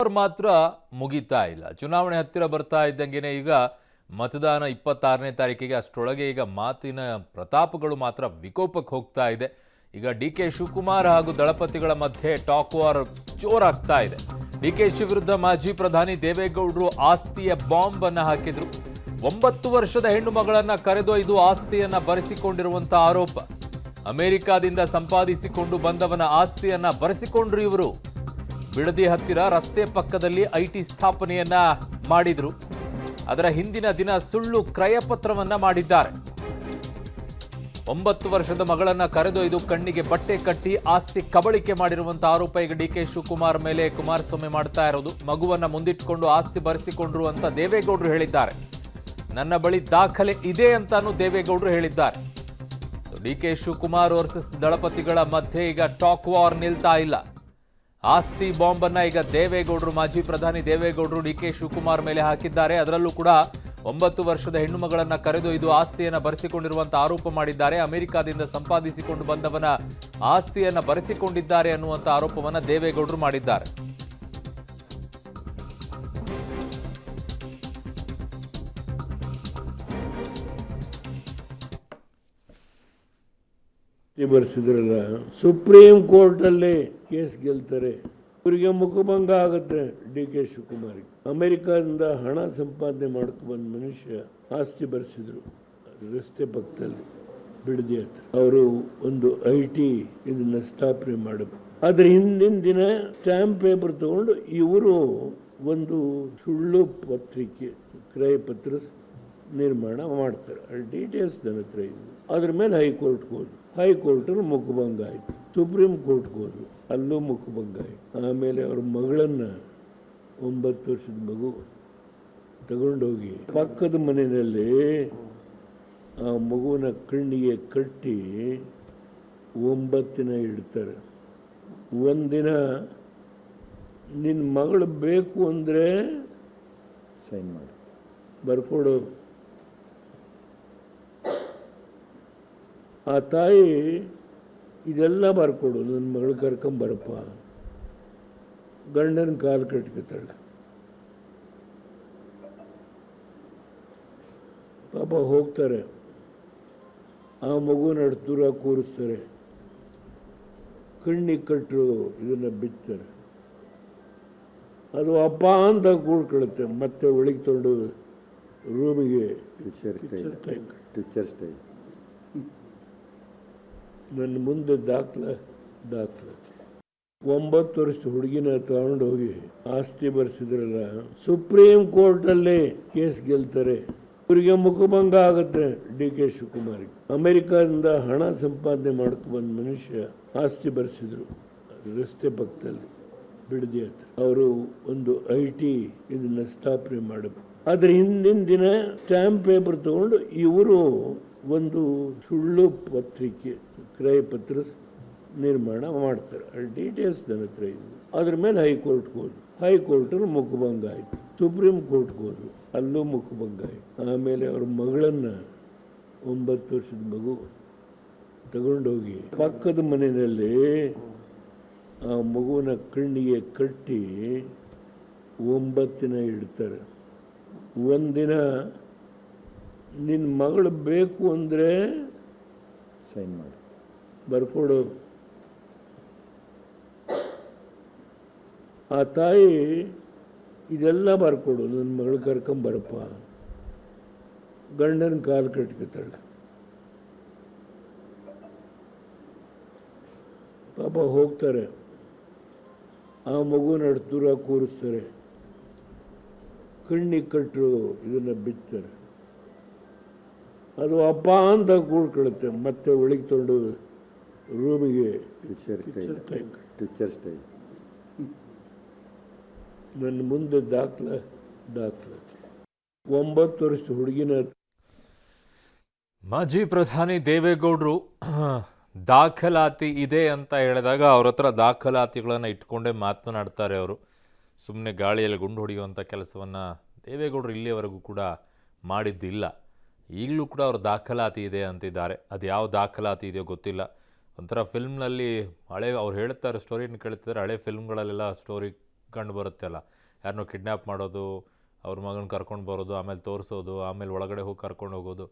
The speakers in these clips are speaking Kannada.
ಅವ್ರು ಮಾತ್ರ ಮುಗಿತಾ ಇಲ್ಲ. ಚುನಾವಣೆ ಹತ್ತಿರ ಬರ್ತಾ ಇದ್ದಂಗೆನೆ ಈಗ ಮತದಾನ 26ನೇ ತಾರೀಕಿಗೆ, ಅಷ್ಟರೊಳಗೆ ಈಗ ಮಾತಿನ ಪ್ರತಾಪಗಳು ಮಾತ್ರ ವಿಕೋಪಕ್ಕೆ ಹೋಗ್ತಾ ಇದೆ. ಈಗ ಡಿ.ಕೆ. ಶಿವಕುಮಾರ್ ಹಾಗೂ ದಳಪತಿಗಳ ಮಧ್ಯೆ ಟಾಕ್ ವಾರ್ ಜೋರಾಗ್ತಾ ಇದೆ. ಡಿ.ಕೆ.ಶಿ ವಿರುದ್ಧ ಮಾಜಿ ಪ್ರಧಾನಿ ದೇವೇಗೌಡರು ಆಸ್ತಿಯ ಬಾಂಬ್ ಅನ್ನ ಹಾಕಿದ್ರು. 9 ವರ್ಷದ ಹೆಣ್ಣು ಮಗಳನ್ನ ಕರೆದೊಯ್ದು ಆಸ್ತಿಯನ್ನ ಬರೆಸಿಕೊಂಡಿರುವಂತಹ ಆರೋಪ. ಅಮೆರಿಕಾದಿಂದ ಸಂಪಾದಿಸಿಕೊಂಡು ಬಂದವನ ಆಸ್ತಿಯನ್ನ ಬರೆಸಿಕೊಂಡ್ರು ಇವರು. ಬಿಡದಿ ಹತ್ತಿರ ರಸ್ತೆ ಪಕ್ಕದಲ್ಲಿ ಐಟಿ ಸ್ಥಾಪನೆಯನ್ನ ಮಾಡಿದ್ರು. ಅದರ ಹಿಂದಿನ ದಿನ ಸುಳ್ಳು ಕ್ರಯಪತ್ರವನ್ನ ಮಾಡಿದ್ದಾರೆ. 9 ವರ್ಷದ ಮಗಳನ್ನ ಕರೆದೊಯ್ದು ಕಣ್ಣಿಗೆ ಬಟ್ಟೆ ಕಟ್ಟಿ ಆಸ್ತಿ ಕಬಳಿಕೆ ಮಾಡಿರುವಂತಹ ಆರೋಪ ಈಗ ಡಿ.ಕೆ. ಶಿವಕುಮಾರ್ ಮೇಲೆ ಕುಮಾರಸ್ವಾಮಿ ಮಾಡ್ತಾ ಇರೋದು. ಮಗುವನ್ನ ಮುಂದಿಟ್ಟುಕೊಂಡು ಆಸ್ತಿ ಬರೆಸಿಕೊಂಡ್ರು ಅಂತ ದೇವೇಗೌಡರು ಹೇಳಿದ್ದಾರೆ. ನನ್ನ ಬಳಿ ದಾಖಲೆ ಇದೆ ಅಂತಾನು ದೇವೇಗೌಡರು ಹೇಳಿದ್ದಾರೆ. ಡಿ.ಕೆ. ಶಿವಕುಮಾರ್ ವರ್ಸಸ್ ದಳಪತಿಗಳ ಮಧ್ಯೆ ಈಗ ಟಾಕ್ ವಾರ್ ನಿಲ್ತಾ ಇಲ್ಲ. ಆಸ್ತಿ ಬಾಂಬ್ ಅನ್ನ ಈಗ ದೇವೇಗೌಡರು, ಮಾಜಿ ಪ್ರಧಾನಿ ದೇವೇಗೌಡರು ಡಿ.ಕೆ. ಶಿವಕುಮಾರ್ ಮೇಲೆ ಹಾಕಿದ್ದಾರೆ. ಅದರಲ್ಲೂ ಕೂಡ 9 ವರ್ಷದ ಹೆಣ್ಣು ಮಗಳನ್ನ ಕರೆದೊಯ್ದು ಆಸ್ತಿಯನ್ನ ಬರೆಸಿಕೊಂಡಿರುವಂತಹ ಆರೋಪ ಮಾಡಿದ್ದಾರೆ. ಅಮೆರಿಕಾದಿಂದ ಸಂಪಾದಿಸಿಕೊಂಡು ಬಂದವನ ಆಸ್ತಿಯನ್ನ ಬರೆಸಿಕೊಂಡಿದ್ದಾರೆ ಅನ್ನುವಂಥ ಆರೋಪವನ್ನ ದೇವೇಗೌಡರು ಮಾಡಿದ್ದಾರೆ. ಬರೆಸಿದ್ರಲ್ಲ, ಸುಪ್ರೀಂ ಕೋರ್ಟಲ್ಲಿ ಕೇಸ್ ಗೆಲ್ತಾರೆ, ಇವರಿಗೆ ಮುಖಭಂಗ ಆಗುತ್ತೆ. ಡಿ.ಕೆ. ಶಿವಕುಮಾರ್ ಅಮೆರಿಕದಿಂದ ಹಣ ಸಂಪಾದನೆ ಮಾಡ್ಕೊ ಬಂದ ಮನುಷ್ಯ ಆಸ್ತಿ ಬರೆಸಿದ್ರು ರಸ್ತೆ ಪಕ್ಕದಲ್ಲಿ ಬಿಡದಿ ಹತ್ರ. ಅವರು ಒಂದು ಐಟಿ ಇದನ್ನ ಸ್ಥಾಪನೆ ಮಾಡಬೇಕು. ಅದ್ರ ಹಿಂದಿನ ದಿನ ಸ್ಟ್ಯಾಂಪ್ ಪೇಪರ್ ತಗೊಂಡು ಇವರು ಒಂದು ಸುಳ್ಳು ಪತ್ರಿಕೆ, ಕ್ರಯ ಪತ್ರ ನಿರ್ಮಾಣ ಮಾಡ್ತಾರೆ. ಅಲ್ಲಿ ಡೀಟೇಲ್ಸ್ ನನ್ನ ಹತ್ರ ಇದೆ. ಅದ್ರ ಮೇಲೆ ಹೈಕೋರ್ಟ್ಗೆ ಹೋದ್ರು. ಹೈಕೋರ್ಟಲ್ಲಿ ಮುಖಭಂಗ ಆಯಿತು. ಸುಪ್ರೀಂ ಕೋರ್ಟ್ಗೆ ಹೋದ್ರು, ಅಲ್ಲೂ ಮುಖಭಂಗ ಆಯಿತು. ಆಮೇಲೆ ಅವ್ರ ಮಗಳನ್ನ, 9 ವರ್ಷದ ಮಗು, ತಗೊಂಡೋಗಿ ಪಕ್ಕದ ಮನೆಯಲ್ಲಿ ಆ ಮಗುವಿನ ಕಣ್ಣಿಗೆ ಕಟ್ಟಿ 9 ದಿನ ಇಡ್ತಾರೆ. ಒಂದಿನ ನಿನ್ನ ಮಗಳು ಬೇಕು ಅಂದರೆ ಸೈನ್ ಮಾಡಿ ಬರ್ಕೊಡು. ಆ ತಾಯಿ ಇದೆಲ್ಲ ಬರ್ಕೊಡು, ನನ್ನ ಮಗಳು ಕರ್ಕೊಂಬರಪ್ಪ. ಗಂಡನ ಕಾಲು ಕಟ್ಕೊತಾಳೆ. ಪಾಪ ಹೋಗ್ತಾರೆ. ಆ ಮಗುನ ದೂರ ಕೂರಿಸ್ತಾರೆ. ಕಣ್ಣಿಗೆ ಕಟ್ಟರು ಇದನ್ನು ಬಿತ್ತಾರೆ. ಅದು ಅಪ್ಪ ಅಂತ ಕೂಡ್ಕೊಳ್ಳುತ್ತೆ. ಮತ್ತೆ ಒಳಗೆ ತೊಗೊಂಡು ರೂಮಿಗೆ ಪಿಕ್ಚರ್ ಸ್ಟೈಲ್ ನನ್ನ ಮುಂದೆ ದಾಖಲೆ 9 ವರ್ಷದ ಹುಡುಗಿನ ತಗೊಂಡು ಹೋಗಿ ಆಸ್ತಿ ಬರೆಸಿದ್ರಲ್ಲ, ಸುಪ್ರೀಂ ಕೋರ್ಟಲ್ಲಿ ಕೇಸ್ ಗೆಲ್ತಾರೆ, ಇವರಿಗೆ ಮುಖಭಂಗ ಆಗುತ್ತೆ. ಡಿ.ಕೆ. ಶಿವಕುಮಾರ್ ಅಮೆರಿಕದಿಂದ ಹಣ ಸಂಪಾದನೆ ಮಾಡ್ಕೊ ಬಂದ ಮನುಷ್ಯ ಆಸ್ತಿ ಬರೆಸಿದ್ರು ರಸ್ತೆ ಪಕ್ಕದಲ್ಲಿ ಬಿಡದಿ ಹತ್ರ. ಅವರು ಒಂದು ಐಟಿ ಇದನ್ನ ಸ್ಥಾಪನೆ ಮಾಡಬೇಕು. ಅದ್ರ ಹಿಂದಿನ ದಿನ ಸ್ಟ್ಯಾಂಪ್ ಪೇಪರ್ ತಗೊಂಡು ಇವರು ಒಂದು ಸುಳ್ಳು ಪತ್ರಿಕೆ, ಕ್ರಯ ಪತ್ರ ನಿರ್ಮಾಣ ಮಾಡ್ತಾರೆ. ಅಲ್ಲಿ ಡೀಟೇಲ್ಸ್ ನನ್ನ ಹತ್ರ ಇದೆ. ಅದ್ರ ಮೇಲೆ ಹೈಕೋರ್ಟ್ಗೆ ಹೋದ್ರು. ಹೈಕೋರ್ಟಲ್ಲಿ ಮುಖಭಂಗ ಆಯಿತು. ಸುಪ್ರೀಂ ಕೋರ್ಟ್ಗೆ ಹೋದ್ರು, ಅಲ್ಲೂ ಮುಖಭಂಗ ಆಯಿತು. ಆಮೇಲೆ ಅವ್ರ ಮಗಳನ್ನ, 9 ವರ್ಷದ ಮಗು, ತಗೊಂಡೋಗಿ ಪಕ್ಕದ ಮನೆಯಲ್ಲಿ ಆ ಮಗುವಿನ ಕಣ್ಣಿಗೆ ಕಟ್ಟಿ 9 ದಿನ ಇಡ್ತಾರೆ. ಒಂದಿನ ನಿನ್ನ ಮಗಳು ಬೇಕು ಅಂದರೆ ಸೈನ್ ಮಾಡಿ ಬರ್ಕೊಡು. ಆ ತಾಯಿ ಇದೆಲ್ಲ ಬರ್ಕೊಡು, ನನ್ನ ಮಗಳು ಕರ್ಕೊಂಬರಪ್ಪ. ಗಂಡನ ಕಾಲು ಕಟ್ಕೊತಾಳೆ. ಪಾಪ ಹೋಗ್ತಾರೆ. ಆ ಮಗುನ ದೂರ ಕೂರಿಸ್ತಾರೆ. ಕಣ್ಣಿಗೆ ಕಟ್ಟರು ಇದನ್ನು ಬಿತ್ತಾರೆ. ಅದು ಅಪ್ಪ ಅಂತ ಕೂಡ್ಕೊಳ್ಳುತ್ತೆ. ಮತ್ತೆ ಒಳಗೆ ತೊಗೊಂಡು ರೂಮಿಗೆ ಪಿಕ್ಚರ್ ಸ್ಟೈಲ್ ನನ್ನ ಮುಂದೆ ದಾಖಲೆ 9 ವರ್ಷದ ಹುಡುಗಿನ. ಮಾಜಿ ಪ್ರಧಾನಿ ದೇವೇಗೌಡರು ದಾಖಲಾತಿ ಇದೆ ಅಂತ ಹೇಳಿದಾಗ ಅವ್ರ ಹತ್ರ ದಾಖಲಾತಿಗಳನ್ನು ಇಟ್ಕೊಂಡೇ ಮಾತನಾಡ್ತಾರೆ. ಅವರು ಸುಮ್ಮನೆ ಗಾಳಿಯಲ್ಲಿ ಗುಂಡು ಹೊಡೆಯುವಂಥ ಕೆಲಸವನ್ನು ದೇವೇಗೌಡರು ಇಲ್ಲಿಯವರೆಗೂ ಕೂಡ ಮಾಡಿದ್ದಿಲ್ಲ. ಈಗಲೂ ಕೂಡ ಅವ್ರ ದಾಖಲಾತಿ ಇದೆ ಅಂತಿದ್ದಾರೆ. ಅದು ಯಾವ ದಾಖಲಾತಿ ಇದೆಯೋ ಗೊತ್ತಿಲ್ಲ. ಒಂಥರ ಫಿಲ್ಮ್ನಲ್ಲಿ ಹಳೆ ಅವ್ರು ಹೇಳ್ತಾರೆ, ಸ್ಟೋರಿನ ಕೇಳ್ತಿದ್ದಾರೆ, ಹಳೆ ಫಿಲ್ಮ್ಗಳಲ್ಲೆಲ್ಲ ಸ್ಟೋರಿ ಕಂಡು ಬರುತ್ತಲ್ಲ, ಯಾರನ್ನೋ ಕಿಡ್ನ್ಯಾಪ್ ಮಾಡೋದು, ಅವ್ರ ಮಗನ ಕರ್ಕೊಂಡು ಬರೋದು, ಆಮೇಲೆ ತೋರಿಸೋದು, ಆಮೇಲೆ ಒಳಗಡೆ ಹೋಗಿ ಕರ್ಕೊಂಡು ಹೋಗೋದು,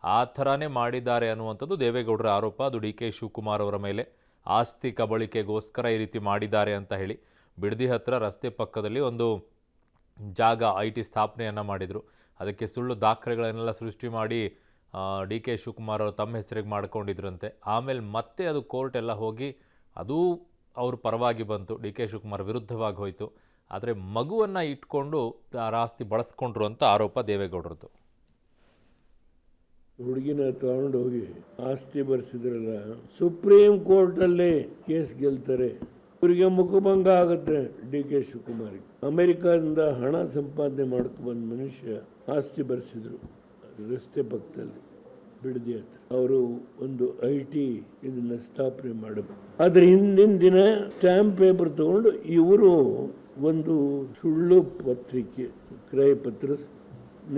ಆ ಥರನೇ ಮಾಡಿದ್ದಾರೆ ಅನ್ನುವಂಥದ್ದು ದೇವೇಗೌಡರ ಆರೋಪ. ಅದು ಡಿ ಕೆ ಶಿವಕುಮಾರ್ ಅವರ ಮೇಲೆ ಆಸ್ತಿ ಕಬಳಿಕೆಗೋಸ್ಕರ ಈ ರೀತಿ ಮಾಡಿದ್ದಾರೆ ಅಂತ ಹೇಳಿ ಬಿಡದಿ ಹತ್ರ ರಸ್ತೆ ಪಕ್ಕದಲ್ಲಿ ಒಂದು ಜಾಗ IT ಸ್ಥಾಪನೆಯನ್ನು ಮಾಡಿದರು. ಅದಕ್ಕೆ ಸುಳ್ಳು ದಾಖಲೆಗಳನ್ನೆಲ್ಲ ಸೃಷ್ಟಿ ಮಾಡಿ ಡಿ ಕೆ ಶಿವಕುಮಾರ್ ಅವರು ತಮ್ಮ ಹೆಸರಿಗೆ ಮಾಡ್ಕೊಂಡಿದ್ರಂತೆ. ಆಮೇಲೆ ಮತ್ತೆ ಅದು ಕೋರ್ಟ್ ಎಲ್ಲ ಹೋಗಿ ಅದು ಅವ್ರ ಪರವಾಗಿ ಬಂತು, ಡಿ ಕೆ ಶಿವಕುಮಾರ್ ವಿರುದ್ಧವಾಗಿ ಹೋಯಿತು. ಆದರೆ ಮಗುವನ್ನು ಇಟ್ಕೊಂಡು ಆಸ್ತಿ ಬಳಸ್ಕೊಂಡ್ರು ಅಂತ ಆರೋಪ ದೇವೇಗೌಡರದ್ದು. ಹುಡುಗಿನ ತಗೊಂಡೋಗಿ ಆಸ್ತಿ ಬರ್ಸಿದ್ರಲ್ಲ, ಸುಪ್ರೀಂ ಕೋರ್ಟಲ್ಲಿ ಕೇಸ್ ಗೆಲ್ತಾರೆ. ಇವರಿಗೆ ಮುಖಭಂಗ ಆಗುತ್ತೆ ಡಿ ಕೆ ಶಿವಕುಮಾರ್ಗೆ. ಅಮೆರಿಕದಿಂದ ಹಣ ಸಂಪಾದನೆ ಮಾಡ್ಕೊಂಡ್ಬಂದ ಮನುಷ್ಯ ಆಸ್ತಿ ಬರ್ಸಿದ್ರು ರಸ್ತೆ ಪಕ್ಕದಲ್ಲಿ ಬಿಡದಿ ಹತ್ರ. ಅವರು ಒಂದು IT ಇದನ್ನ ಸ್ಥಾಪನೆ ಮಾಡಬೇಕು. ಅದ್ರ ಹಿಂದಿನ ದಿನ ಸ್ಟ್ಯಾಂಪ್ ಪೇಪರ್ ತಗೊಂಡು ಇವರು ಒಂದು ಸುಳ್ಳು ಪತ್ರಿಕೆ, ಕ್ರಯ ಪತ್ರ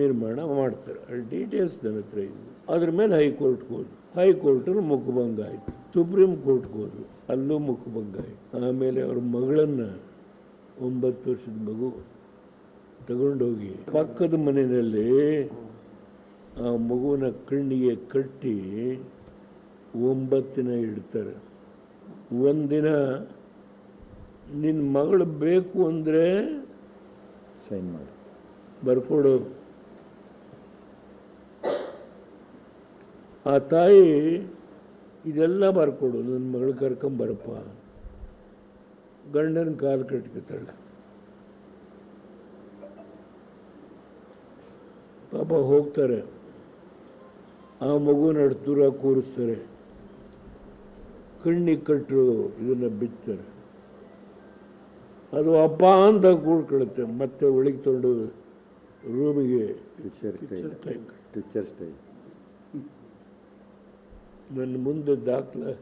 ನಿರ್ಮಾಣ ಮಾಡ್ತಾರೆ. ಅಲ್ಲಿ ಡೀಟೇಲ್ಸ್ ನನ್ನ ಹತ್ರ ಇದೆ. ಅದ್ರ ಮೇಲೆ ಹೈಕೋರ್ಟ್ಗೆ ಹೋದ್ರು. ಹೈಕೋರ್ಟಲ್ಲಿ ಮುಖಭಂಗ ಆಯಿತು. ಸುಪ್ರೀಂ ಕೋರ್ಟ್ಗೆ ಹೋದ್ರು, ಅಲ್ಲೂ ಮುಖಭಂಗ ಆಯಿತು. ಆಮೇಲೆ ಅವ್ರ ಮಗಳನ್ನು, 9 ವರ್ಷದ ಮಗು, ತಗೊಂಡೋಗಿ ಪಕ್ಕದ ಮನೆಯಲ್ಲಿ ಆ ಮಗುವಿನ ಕಣ್ಣಿಗೆ ಕಟ್ಟಿ 9 ದಿನ ಇಡ್ತಾರೆ. ಒಂದಿನ ನಿನ್ನ ಮಗಳು ಬೇಕು ಅಂದರೆ ಸೈನ್ ಮಾಡು. ಬರ್ಕೊಡು. ಆ ತಾಯಿ ಇದೆಲ್ಲ ಬರ್ಕೊಡು, ನನ್ನ ಮಗಳು ಕರ್ಕೊಂಬರಪ್ಪ. ಗಂಡನ ಕಾಲು ಕಟ್ಕೊತಾಳೆ. ಪಾಪ ಹೋಗ್ತಾರೆ, ಆ ಮಗುನ ದೂರ ಕೂರಿಸ್ತಾರೆ, ಕಣ್ಣಿಗೆ ಕಟ್ಟರು ಇದನ್ನು ಬಿಚ್ತಾರೆ. ಅದು ಅಪ್ಪ ಅಂತ ಕೂಡ್ಕೊಳ್ಳುತ್ತೆ. ಮತ್ತೆ ಒಳಗೆ ತೊಗೊಂಡು ರೂಮಿಗೆ ಪಿಕ್ಚರ್ ಸ್ಟೈಲ್. ನನ್ನ ಮುಂದೆ ದಾಖಲೆ